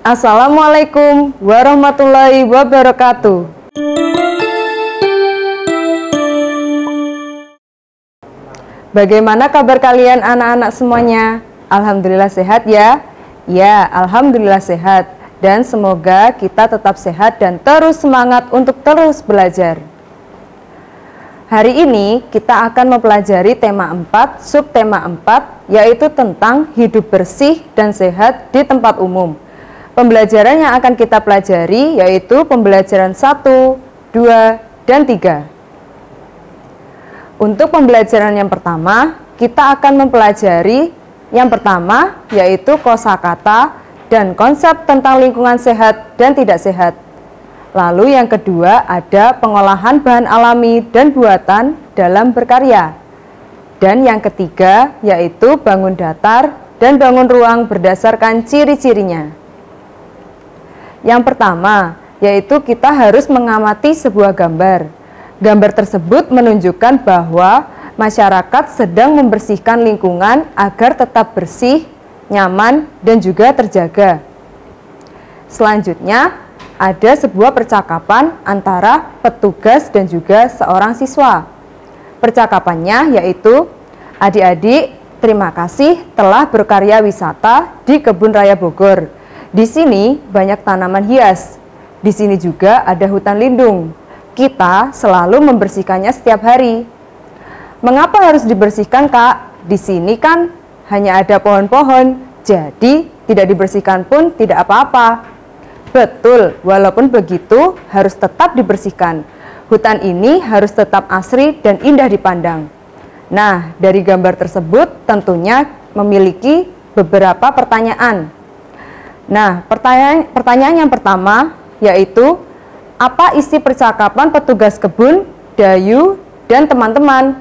Assalamualaikum warahmatullahi wabarakatuh. Bagaimana kabar kalian anak-anak semuanya? Alhamdulillah sehat ya? Ya, alhamdulillah sehat. Dan semoga kita tetap sehat dan terus semangat untuk terus belajar. Hari ini kita akan mempelajari tema 4, subtema 4, yaitu tentang hidup bersih dan sehat di tempat umum. Pembelajaran yang akan kita pelajari yaitu pembelajaran 1, 2, dan 3. Untuk pembelajaran yang pertama, kita akan mempelajari yang pertama yaitu kosakata dan konsep tentang lingkungan sehat dan tidak sehat. Lalu yang kedua ada pengolahan bahan alami dan buatan dalam berkarya. Dan yang ketiga yaitu bangun datar dan bangun ruang berdasarkan ciri-cirinya. Yang pertama yaitu kita harus mengamati sebuah gambar. Gambar tersebut menunjukkan bahwa masyarakat sedang membersihkan lingkungan agar tetap bersih, nyaman, dan juga terjaga. Selanjutnya, ada sebuah percakapan antara petugas dan juga seorang siswa. Percakapannya yaitu, adik-adik, terima kasih telah berkarya wisata di Kebun Raya Bogor. Di sini banyak tanaman hias. Di sini juga ada hutan lindung. Kita selalu membersihkannya setiap hari. Mengapa harus dibersihkan, Kak? Di sini kan hanya ada pohon-pohon, jadi tidak dibersihkan pun tidak apa-apa. Betul, walaupun begitu harus tetap dibersihkan. Hutan ini harus tetap asri dan indah dipandang. Nah, dari gambar tersebut tentunya memiliki beberapa pertanyaan. Nah, pertanyaan yang pertama yaitu, apa isi percakapan petugas kebun, Dayu, dan teman-teman?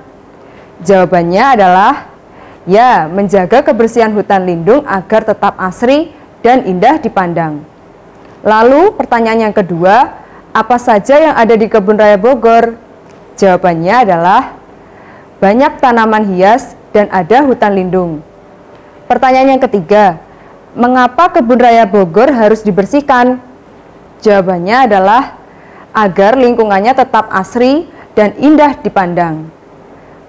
Jawabannya adalah, ya, menjaga kebersihan hutan lindung agar tetap asri dan indah dipandang. Lalu pertanyaan yang kedua, apa saja yang ada di Kebun Raya Bogor? Jawabannya adalah, banyak tanaman hias dan ada hutan lindung. Pertanyaan yang ketiga, mengapa Kebun Raya Bogor harus dibersihkan? Jawabannya adalah, agar lingkungannya tetap asri dan indah dipandang.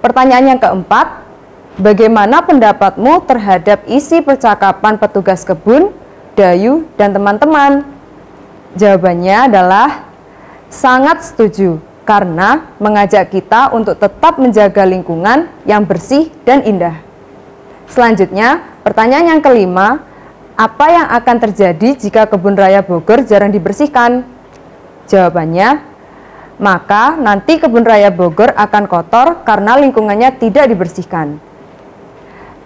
Pertanyaan yang keempat, bagaimana pendapatmu terhadap isi percakapan petugas kebun, Dayu, dan teman-teman? Jawabannya adalah, sangat setuju, karena mengajak kita untuk tetap menjaga lingkungan yang bersih dan indah. Selanjutnya, pertanyaan yang kelima, apa yang akan terjadi jika Kebun Raya Bogor jarang dibersihkan? Jawabannya, maka nanti Kebun Raya Bogor akan kotor karena lingkungannya tidak dibersihkan.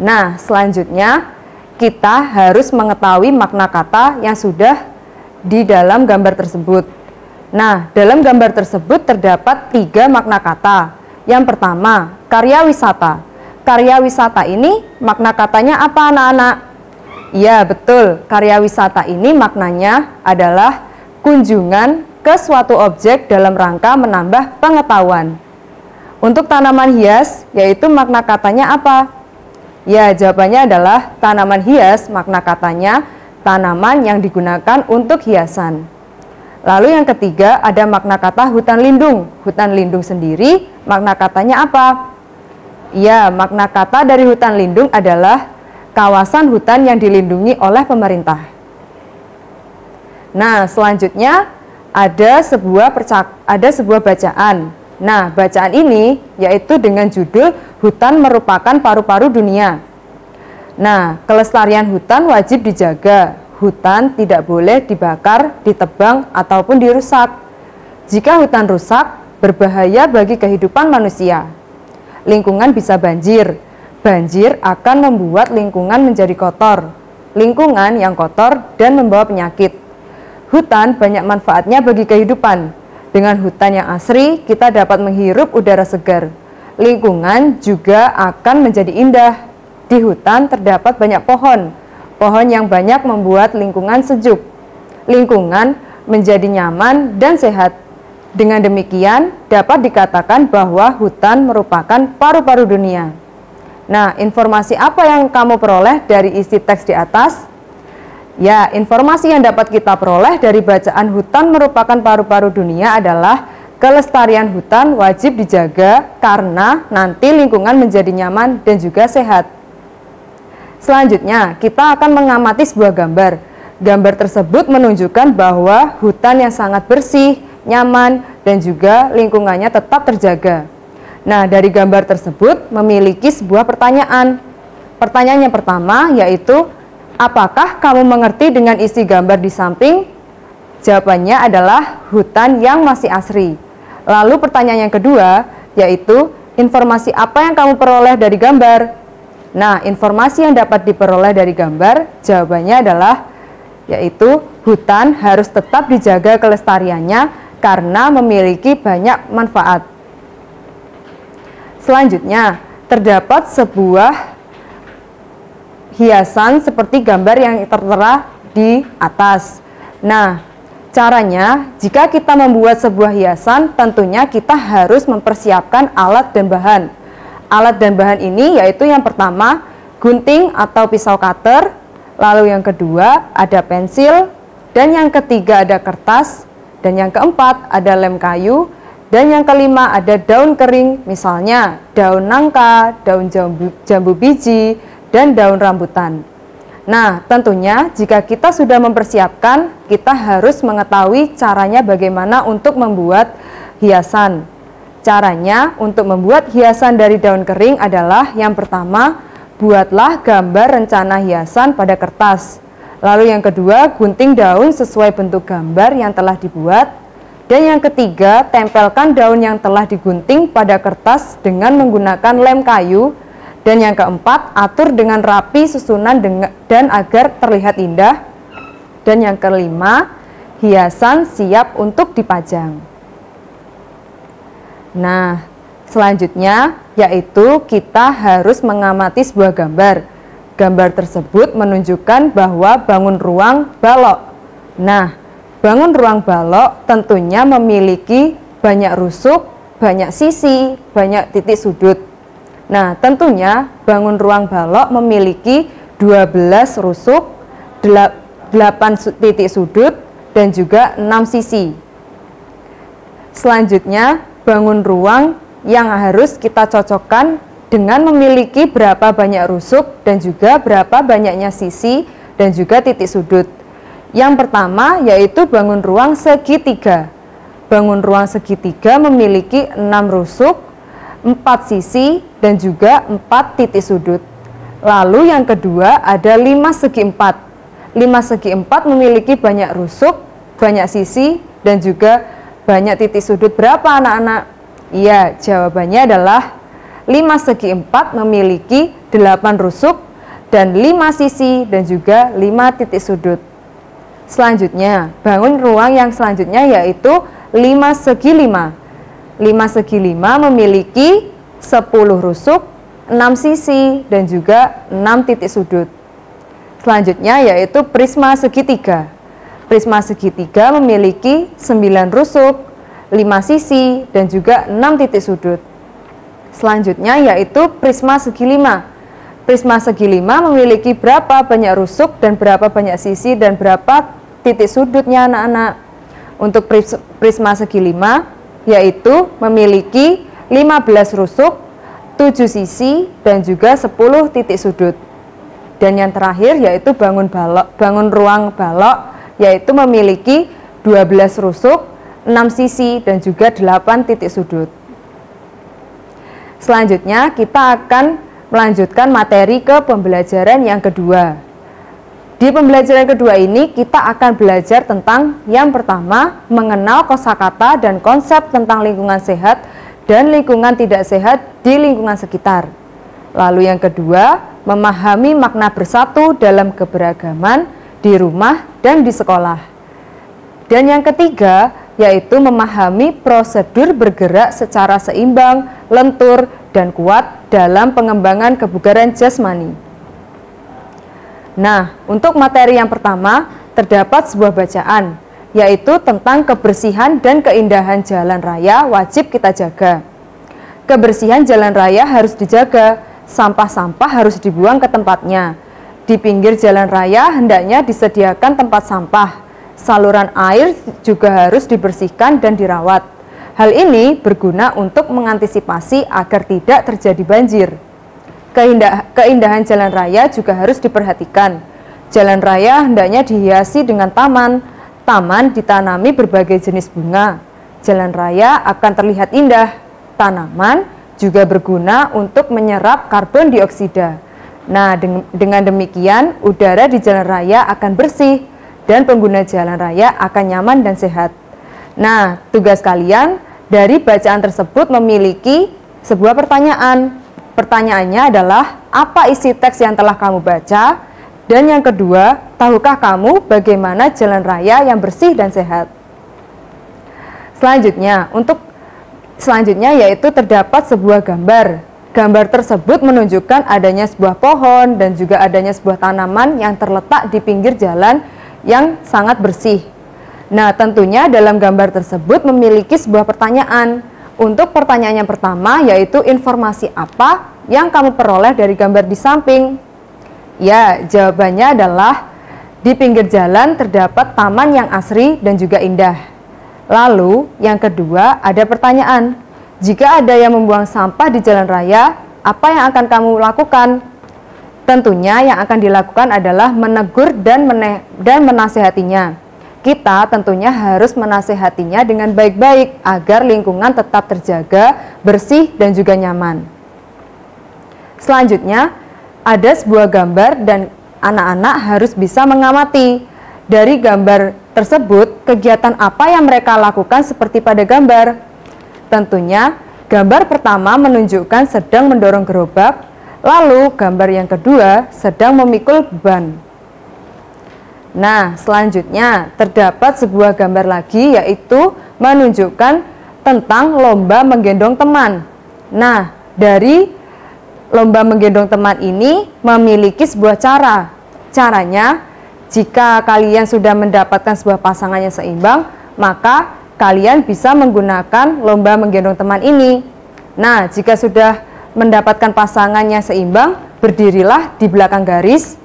Nah, selanjutnya kita harus mengetahui makna kata yang sudah di dalam gambar tersebut. Nah, dalam gambar tersebut terdapat 3 makna kata. Yang pertama, karya wisata. Karya wisata ini makna katanya apa, anak-anak? Ya, betul. Karya wisata ini maknanya adalah kunjungan ke suatu objek dalam rangka menambah pengetahuan. Untuk tanaman hias, yaitu makna katanya apa? Ya, jawabannya adalah tanaman hias, makna katanya tanaman yang digunakan untuk hiasan. Lalu yang ketiga, ada makna kata hutan lindung. Hutan lindung sendiri, makna katanya apa? Ya, makna kata dari hutan lindung adalah kawasan hutan yang dilindungi oleh pemerintah. Nah, selanjutnya ada sebuah bacaan. Nah, bacaan ini yaitu dengan judul Hutan Merupakan Paru-Paru Dunia. Nah, kelestarian hutan wajib dijaga. Hutan tidak boleh dibakar, ditebang, ataupun dirusak. Jika hutan rusak, berbahaya bagi kehidupan manusia. Lingkungan bisa banjir. Banjir akan membuat lingkungan menjadi kotor. Lingkungan yang kotor dan membawa penyakit. Hutan banyak manfaatnya bagi kehidupan. Dengan hutan yang asri, kita dapat menghirup udara segar. Lingkungan juga akan menjadi indah. Di hutan terdapat banyak pohon. Pohon yang banyak membuat lingkungan sejuk. Lingkungan menjadi nyaman dan sehat. Dengan demikian, dapat dikatakan bahwa hutan merupakan paru-paru dunia. Nah, informasi apa yang kamu peroleh dari isi teks di atas? Ya, informasi yang dapat kita peroleh dari bacaan hutan merupakan paru-paru dunia adalah kelestarian hutan wajib dijaga karena nanti lingkungan menjadi nyaman dan juga sehat. Selanjutnya, kita akan mengamati sebuah gambar. Gambar tersebut menunjukkan bahwa hutan yang sangat bersih, nyaman, dan juga lingkungannya tetap terjaga. Nah, dari gambar tersebut memiliki sebuah pertanyaan. Pertanyaan yang pertama yaitu, apakah kamu mengerti dengan isi gambar di samping? Jawabannya adalah hutan yang masih asri. Lalu pertanyaan yang kedua yaitu, informasi apa yang kamu peroleh dari gambar? Nah, informasi yang dapat diperoleh dari gambar jawabannya adalah yaitu hutan harus tetap dijaga kelestariannya karena memiliki banyak manfaat. Selanjutnya, terdapat sebuah hiasan seperti gambar yang tertera di atas. Nah, caranya jika kita membuat sebuah hiasan, tentunya kita harus mempersiapkan alat dan bahan. Alat dan bahan ini yaitu yang pertama, gunting atau pisau cutter, lalu yang kedua ada pensil, dan yang ketiga ada kertas, dan yang keempat ada lem kayu, dan yang kelima ada daun kering, misalnya daun nangka, daun jambu biji, dan daun rambutan. Nah, tentunya jika kita sudah mempersiapkan, kita harus mengetahui caranya bagaimana untuk membuat hiasan. Caranya untuk membuat hiasan dari daun kering adalah yang pertama, buatlah gambar rencana hiasan pada kertas. Lalu yang kedua, gunting daun sesuai bentuk gambar yang telah dibuat. Dan yang ketiga, tempelkan daun yang telah digunting pada kertas dengan menggunakan lem kayu. Dan yang keempat, atur dengan rapi susunan dan agar terlihat indah. Dan yang kelima, hiasan siap untuk dipajang. Nah, selanjutnya yaitu kita harus mengamati sebuah gambar. Gambar tersebut menunjukkan bahwa bangun ruang balok. Nah, bangun ruang balok tentunya memiliki banyak rusuk, banyak sisi, banyak titik sudut. Nah, tentunya bangun ruang balok memiliki 12 rusuk, 8 titik sudut, dan juga 6 sisi. Selanjutnya, bangun ruang yang harus kita cocokkan dengan memiliki berapa banyak rusuk dan juga berapa banyaknya sisi dan juga titik sudut. Yang pertama yaitu bangun ruang segitiga. Bangun ruang segitiga memiliki 6 rusuk, 4 sisi, dan juga 4 titik sudut. Lalu yang kedua ada 5 segi 4. 5 segi 4 memiliki banyak rusuk, banyak sisi, dan juga banyak titik sudut. Berapa anak-anak? Iya, jawabannya adalah 5 segi 4 memiliki 8 rusuk, dan 5 sisi, dan juga 5 titik sudut. Selanjutnya, bangun ruang yang selanjutnya yaitu 5 segi 5. 5 segi 5 memiliki 10 rusuk, 6 sisi, dan juga 6 titik sudut. Selanjutnya yaitu prisma segitiga. Prisma segitiga memiliki 9 rusuk, 5 sisi, dan juga 6 titik sudut. Selanjutnya yaitu prisma segi 5. Prisma segi 5 memiliki berapa banyak rusuk dan berapa banyak sisi dan berapa titik sudutnya anak-anak. Untuk prisma segi 5 yaitu memiliki 15 rusuk, 7 sisi, dan juga 10 titik sudut. Dan yang terakhir yaitu bangun ruang balok yaitu memiliki 12 rusuk, 6 sisi, dan juga 8 titik sudut. Selanjutnya kita akan melanjutkan materi ke pembelajaran yang kedua. Di pembelajaran kedua ini kita akan belajar tentang yang pertama, mengenal kosakata dan konsep tentang lingkungan sehat dan lingkungan tidak sehat di lingkungan sekitar. Lalu yang kedua, memahami makna bersatu dalam keberagaman di rumah dan di sekolah. Dan yang ketiga, yaitu memahami prosedur bergerak secara seimbang, lentur, dan kuat dalam pengembangan kebugaran jasmani. Nah, untuk materi yang pertama, terdapat sebuah bacaan, yaitu tentang kebersihan dan keindahan jalan raya wajib kita jaga. Kebersihan jalan raya harus dijaga, sampah-sampah harus dibuang ke tempatnya. Di pinggir jalan raya hendaknya disediakan tempat sampah. Saluran air juga harus dibersihkan dan dirawat. Hal ini berguna untuk mengantisipasi agar tidak terjadi banjir. Keindahan jalan raya juga harus diperhatikan. Jalan raya hendaknya dihiasi dengan taman. Taman ditanami berbagai jenis bunga. Jalan raya akan terlihat indah. Tanaman juga berguna untuk menyerap karbon dioksida. Nah, dengan demikian udara di jalan raya akan bersih dan pengguna jalan raya akan nyaman dan sehat. Nah, tugas kalian dari bacaan tersebut memiliki sebuah pertanyaan. Pertanyaannya adalah, apa isi teks yang telah kamu baca? Dan yang kedua, tahukah kamu bagaimana jalan raya yang bersih dan sehat? Selanjutnya yaitu terdapat sebuah gambar. Gambar tersebut menunjukkan adanya sebuah pohon dan juga adanya sebuah tanaman yang terletak di pinggir jalan yang sangat bersih. Nah, tentunya dalam gambar tersebut memiliki sebuah pertanyaan. Untuk pertanyaan yang pertama yaitu informasi apa yang kamu peroleh dari gambar di samping? Ya, jawabannya adalah di pinggir jalan terdapat taman yang asri dan juga indah. Lalu, yang kedua ada pertanyaan. Jika ada yang membuang sampah di jalan raya, apa yang akan kamu lakukan? Tentunya yang akan dilakukan adalah menegur dan menasehatinya. Kita tentunya harus menasehatinya dengan baik-baik agar lingkungan tetap terjaga, bersih, dan juga nyaman. Selanjutnya, ada sebuah gambar dan anak-anak harus bisa mengamati. Dari gambar tersebut, kegiatan apa yang mereka lakukan seperti pada gambar? Tentunya, gambar pertama menunjukkan sedang mendorong gerobak, lalu gambar yang kedua sedang memikul beban. Nah, selanjutnya terdapat sebuah gambar lagi yaitu menunjukkan tentang lomba menggendong teman. Nah, dari lomba menggendong teman ini memiliki sebuah cara. Caranya, jika kalian sudah mendapatkan sebuah pasangan yang seimbang, maka kalian bisa menggunakan lomba menggendong teman ini. Nah, jika sudah mendapatkan pasangan yang seimbang, berdirilah di belakang garis.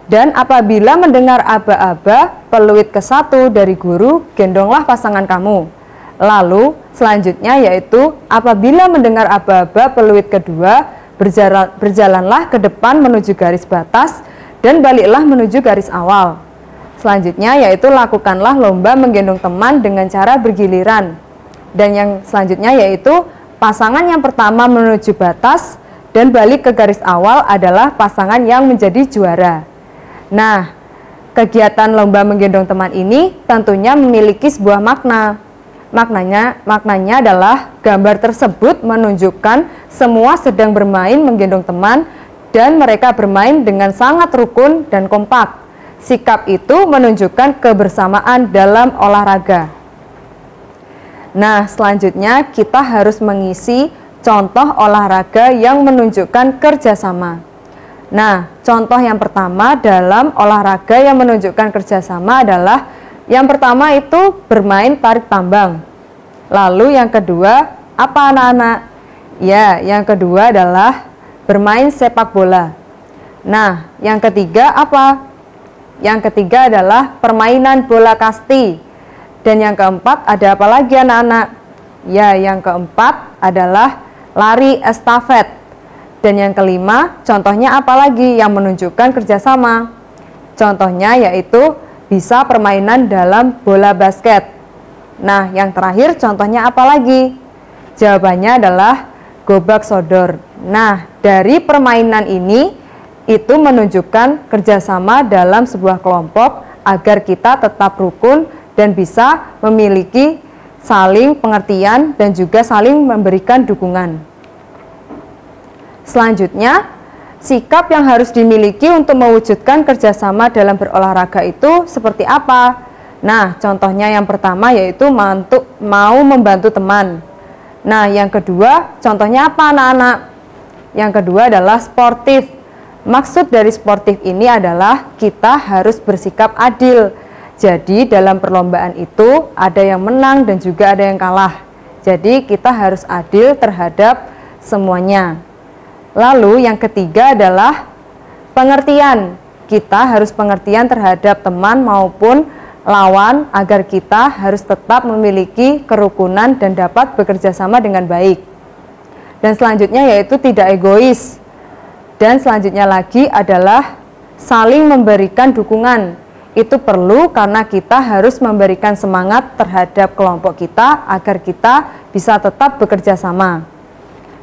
Dan apabila mendengar aba-aba peluit ke-1 dari guru, gendonglah pasangan kamu. Lalu, selanjutnya yaitu apabila mendengar aba-aba peluit kedua, berjalanlah ke depan menuju garis batas dan baliklah menuju garis awal. Selanjutnya yaitu lakukanlah lomba menggendong teman dengan cara bergiliran. Dan yang selanjutnya yaitu pasangan yang pertama menuju batas dan balik ke garis awal adalah pasangan yang menjadi juara. Nah, kegiatan lomba menggendong teman ini tentunya memiliki sebuah makna. Maknanya adalah gambar tersebut menunjukkan semua sedang bermain menggendong teman dan mereka bermain dengan sangat rukun dan kompak. Sikap itu menunjukkan kebersamaan dalam olahraga. Nah, selanjutnya kita harus mengisi contoh olahraga yang menunjukkan kerjasama. Nah, contoh yang pertama dalam olahraga yang menunjukkan kerjasama adalah yang pertama itu bermain tarik tambang. Lalu yang kedua, apa anak-anak? Ya, yang kedua adalah bermain sepak bola. Nah, yang ketiga apa? Yang ketiga adalah permainan bola kasti. Dan yang keempat ada apa lagi anak-anak? Ya, yang keempat adalah lari estafet. Dan yang kelima, contohnya apa lagi yang menunjukkan kerjasama? Contohnya yaitu bisa permainan dalam bola basket. Nah, yang terakhir contohnya apa lagi? Jawabannya adalah gobak sodor. Nah, dari permainan ini itu menunjukkan kerjasama dalam sebuah kelompok agar kita tetap rukun dan bisa memiliki saling pengertian dan juga saling memberikan dukungan. Selanjutnya, sikap yang harus dimiliki untuk mewujudkan kerjasama dalam berolahraga itu seperti apa? Nah, contohnya yang pertama yaitu mau membantu teman. Nah, yang kedua, contohnya apa anak-anak? Yang kedua adalah sportif. Maksud dari sportif ini adalah kita harus bersikap adil. Jadi, dalam perlombaan itu ada yang menang dan juga ada yang kalah. Jadi, kita harus adil terhadap semuanya. Lalu yang ketiga adalah pengertian. kita harus pengertian terhadap teman maupun lawan agar kita harus tetap memiliki kerukunan dan dapat bekerja sama dengan baik. Dan selanjutnya yaitu tidak egois. Dan selanjutnya lagi adalah saling memberikan dukungan. Itu perlu karena kita harus memberikan semangat terhadap kelompok kita agar kita bisa tetap bekerja sama.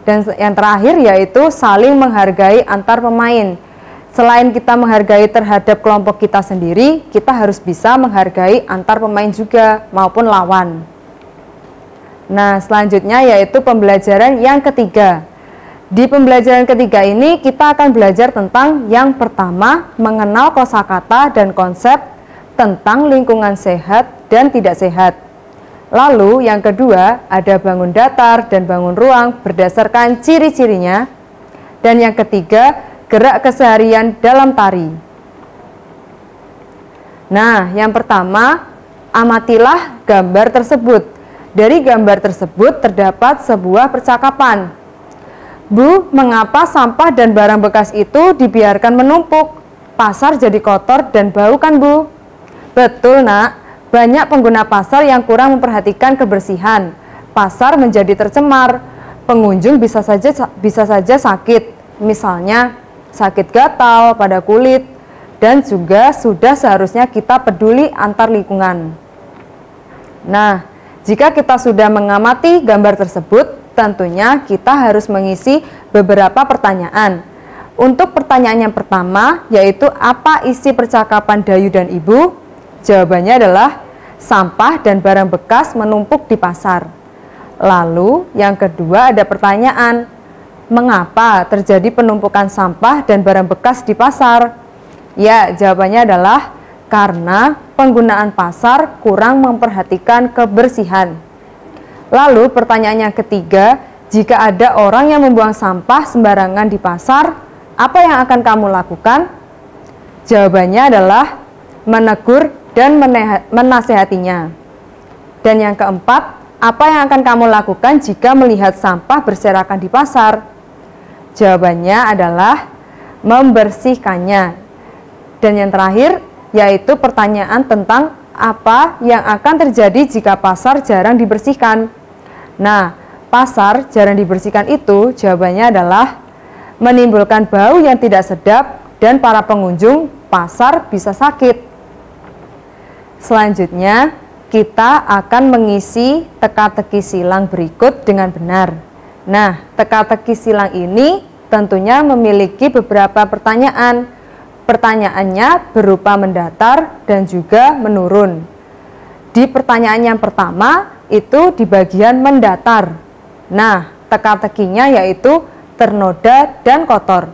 Dan yang terakhir yaitu saling menghargai antar pemain. Selain kita menghargai terhadap kelompok kita sendiri, kita harus bisa menghargai antar pemain juga maupun lawan. Nah, selanjutnya yaitu pembelajaran yang ketiga. Di pembelajaran ketiga ini kita akan belajar tentang yang pertama, mengenal kosakata dan konsep tentang lingkungan sehat dan tidak sehat. Lalu yang kedua ada bangun datar dan bangun ruang berdasarkan ciri-cirinya. Dan yang ketiga gerak keseharian dalam tari. Nah, yang pertama amatilah gambar tersebut. Dari gambar tersebut terdapat sebuah percakapan. Bu, mengapa sampah dan barang bekas itu dibiarkan menumpuk? Pasar jadi kotor dan bau kan, Bu? Betul, Nak. Banyak pengguna pasar yang kurang memperhatikan kebersihan. Pasar menjadi tercemar. Pengunjung bisa saja sakit. Misalnya, sakit gatal pada kulit. Dan juga sudah seharusnya kita peduli antar lingkungan. Nah, jika kita sudah mengamati gambar tersebut, tentunya kita harus mengisi beberapa pertanyaan. Untuk pertanyaan yang pertama, yaitu apa isi percakapan Dayu dan Ibu? Jawabannya adalah sampah dan barang bekas menumpuk di pasar. Lalu yang kedua ada pertanyaan, mengapa terjadi penumpukan sampah dan barang bekas di pasar? Ya, jawabannya adalah karena penggunaan pasar kurang memperhatikan kebersihan. Lalu pertanyaan yang ketiga, jika ada orang yang membuang sampah sembarangan di pasar, apa yang akan kamu lakukan? Jawabannya adalah menegur dan menasehatinya. Dan yang keempat, apa yang akan kamu lakukan jika melihat sampah berserakan di pasar? Jawabannya adalah membersihkannya. Dan yang terakhir, yaitu pertanyaan tentang apa yang akan terjadi jika pasar jarang dibersihkan. Nah, pasar jarang dibersihkan itu jawabannya adalah menimbulkan bau yang tidak sedap dan para pengunjung pasar bisa sakit. Selanjutnya, kita akan mengisi teka-teki silang berikut dengan benar. Nah, teka-teki silang ini tentunya memiliki beberapa pertanyaan. Pertanyaannya berupa mendatar dan juga menurun. Di pertanyaan yang pertama itu di bagian mendatar. Nah, teka-tekinya yaitu ternoda dan kotor.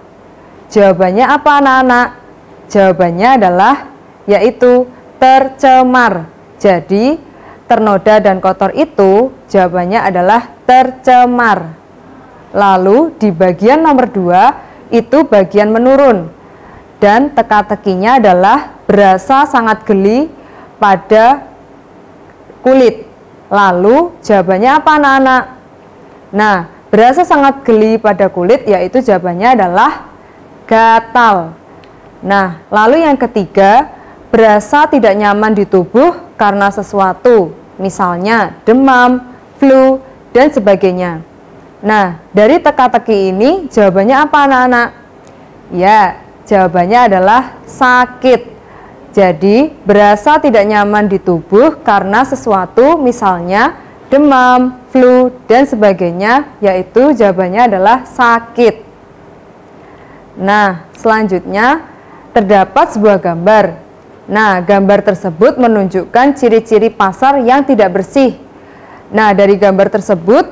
Jawabannya apa, anak-anak? Jawabannya adalah yaitu tercemar. Jadi, ternoda dan kotor itu jawabannya adalah tercemar. Lalu di bagian nomor 2 itu bagian menurun. Dan teka-tekinya adalah berasa sangat geli pada kulit. Lalu jawabannya apa, anak-anak? Nah, berasa sangat geli pada kulit yaitu jawabannya adalah gatal. Nah, lalu yang ketiga, berasa tidak nyaman di tubuh karena sesuatu, misalnya demam, flu, dan sebagainya. Nah, dari teka-teki ini jawabannya apa, anak-anak? Ya, jawabannya adalah sakit. Jadi, berasa tidak nyaman di tubuh karena sesuatu, misalnya demam, flu, dan sebagainya, yaitu jawabannya adalah sakit. Nah, selanjutnya terdapat sebuah gambar. Nah, gambar tersebut menunjukkan ciri-ciri pasar yang tidak bersih. Nah, dari gambar tersebut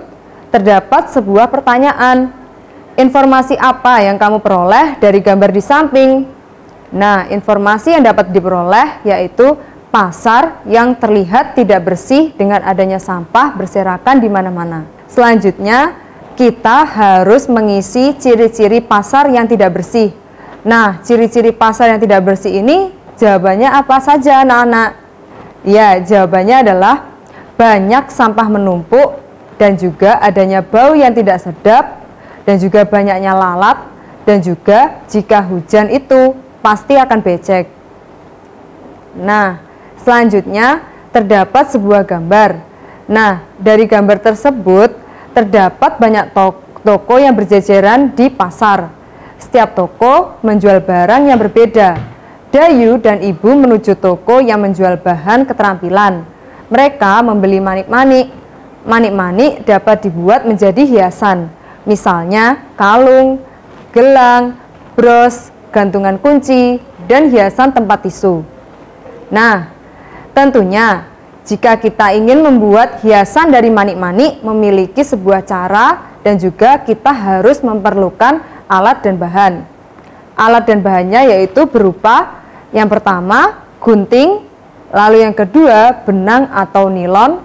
terdapat sebuah pertanyaan. Informasi apa yang kamu peroleh dari gambar di samping? Nah, informasi yang dapat diperoleh yaitu pasar yang terlihat tidak bersih dengan adanya sampah berserakan di mana-mana. Selanjutnya, kita harus mengisi ciri-ciri pasar yang tidak bersih. Nah, ciri-ciri pasar yang tidak bersih ini jawabannya apa saja, anak-anak? Ya, jawabannya adalah banyak sampah menumpuk dan juga adanya bau yang tidak sedap dan juga banyaknya lalat dan juga jika hujan itu pasti akan becek. Nah, selanjutnya terdapat sebuah gambar. Nah, dari gambar tersebut terdapat banyak toko yang berjejeran di pasar. Setiap toko menjual barang yang berbeda. Dayu dan Ibu menuju toko yang menjual bahan keterampilan. Mereka membeli manik-manik. Manik-manik dapat dibuat menjadi hiasan. Misalnya kalung, gelang, bros, gantungan kunci, dan hiasan tempat tisu. Nah, tentunya jika kita ingin membuat hiasan dari manik-manik memiliki sebuah cara dan juga kita harus memerlukan alat dan bahan. Alat dan bahannya yaitu berupa yang pertama gunting, lalu yang kedua benang atau nilon,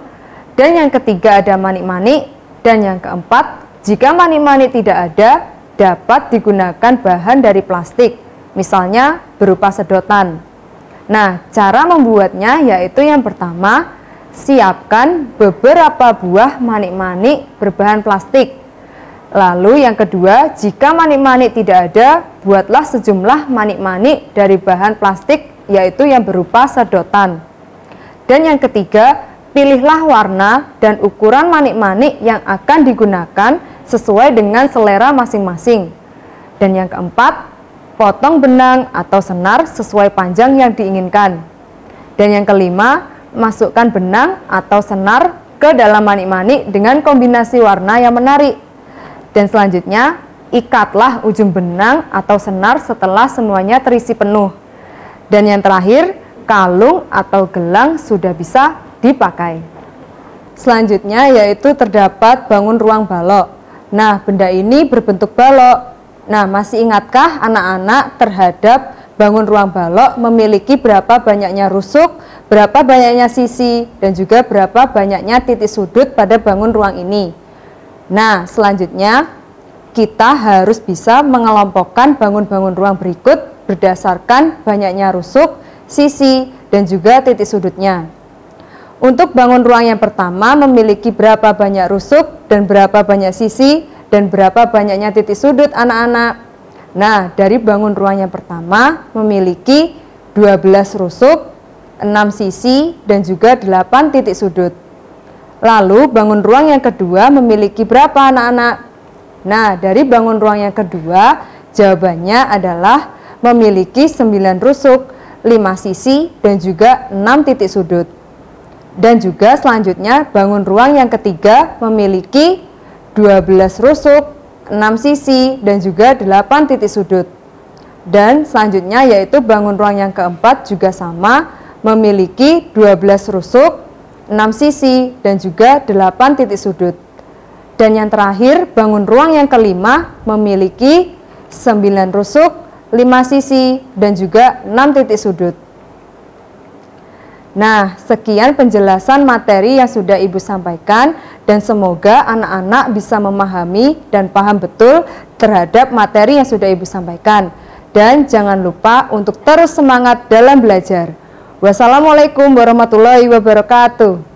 dan yang ketiga ada manik-manik, dan yang keempat jika manik-manik tidak ada dapat digunakan bahan dari plastik, misalnya berupa sedotan. Nah, cara membuatnya yaitu yang pertama, siapkan beberapa buah manik-manik berbahan plastik. Lalu yang kedua, jika manik-manik tidak ada, buatlah sejumlah manik-manik dari bahan plastik yaitu yang berupa sedotan. Dan yang ketiga, pilihlah warna dan ukuran manik-manik yang akan digunakan sesuai dengan selera masing-masing. Dan yang keempat, potong benang atau senar sesuai panjang yang diinginkan. Dan yang kelima, masukkan benang atau senar ke dalam manik-manik dengan kombinasi warna yang menarik. Dan selanjutnya, ikatlah ujung benang atau senar setelah semuanya terisi penuh. Dan yang terakhir, kalung atau gelang sudah bisa dipakai. Selanjutnya yaitu terdapat bangun ruang balok. Nah, benda ini berbentuk balok. Nah, masih ingatkah anak-anak terhadap bangun ruang balok memiliki berapa banyaknya rusuk, berapa banyaknya sisi, dan juga berapa banyaknya titik sudut pada bangun ruang ini? Nah, selanjutnya kita harus bisa mengelompokkan bangun-bangun ruang berikut berdasarkan banyaknya rusuk, sisi, dan juga titik sudutnya. Untuk bangun ruang yang pertama memiliki berapa banyak rusuk dan berapa banyak sisi dan berapa banyaknya titik sudut anak-anak? Nah, dari bangun ruang yang pertama memiliki 12 rusuk, 6 sisi, dan juga 8 titik sudut. Lalu bangun ruang yang kedua memiliki berapa anak-anak? Nah, dari bangun ruang yang kedua jawabannya adalah memiliki 9 rusuk, 5 sisi, dan juga 6 titik sudut. Dan juga selanjutnya bangun ruang yang ketiga memiliki 12 rusuk, 6 sisi, dan juga 8 titik sudut. Dan selanjutnya yaitu bangun ruang yang keempat juga sama, memiliki 12 rusuk, 6 sisi, dan juga 8 titik sudut. Dan yang terakhir, bangun ruang yang kelima memiliki 9 rusuk, 5 sisi, dan juga 6 titik sudut. Nah, sekian penjelasan materi yang sudah Ibu sampaikan dan semoga anak-anak bisa memahami dan paham betul terhadap materi yang sudah Ibu sampaikan. Dan jangan lupa untuk terus semangat dalam belajar. Wassalamualaikum warahmatullahi wabarakatuh.